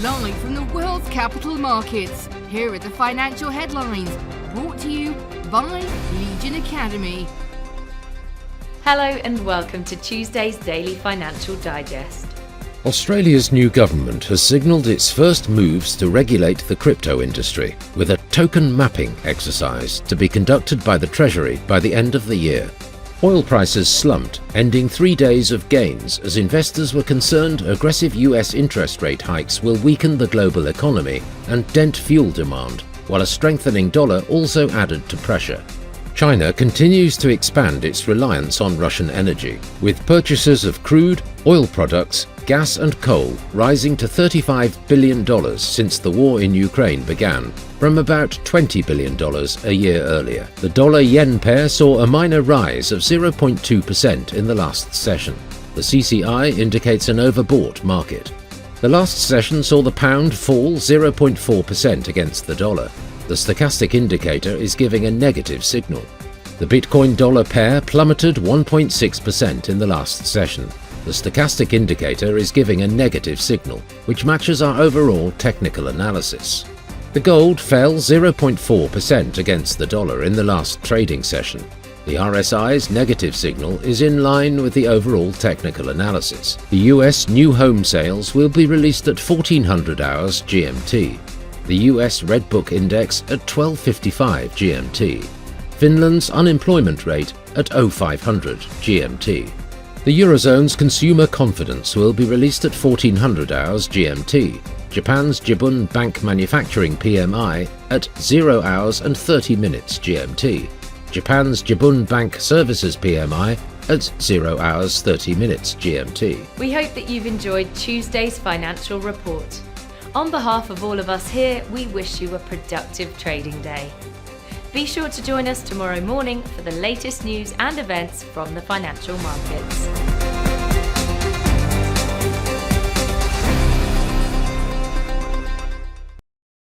Live from the world's capital markets, here are the financial headlines, brought to you by Legion Academy. Hello and welcome to Tuesday's Daily Financial Digest. Australia's new government has signalled its first moves to regulate the crypto industry, with a token mapping exercise to be conducted by the Treasury by the end of the year. Oil prices slumped, ending 3 days of gains as investors were concerned aggressive US interest rate hikes will weaken the global economy and dent fuel demand, while a strengthening dollar also added to pressure. China continues to expand its reliance on Russian energy, with purchases of crude, oil products, gas and coal rising to $35 billion since the war in Ukraine began, from about $20 billion a year earlier. The dollar-yen pair saw a minor rise of 0.2% in the last session. The CCI indicates an overbought market. The last session saw the pound fall 0.4% against the dollar. The stochastic indicator is giving a negative signal. The Bitcoin-dollar pair plummeted 1.6% in the last session. The stochastic indicator is giving a negative signal, which matches our overall technical analysis. The gold fell 0.4% against the dollar in the last trading session. The RSI's negative signal is in line with the overall technical analysis. The US new home sales will be released at 1400 hours GMT. The US Red Book Index at 12:55 GMT. Finland's unemployment rate at 0500 GMT. The Eurozone's consumer confidence will be released at 1400 hours GMT. Japan's Jibun Bank Manufacturing PMI at 0 hours and 30 minutes GMT. Japan's Jibun Bank Services PMI at 0 hours 30 minutes GMT. We hope that you've enjoyed Tuesday's financial report. On behalf of all of us here, we wish you a productive trading day. Be sure to join us tomorrow morning for the latest news and events from the financial markets.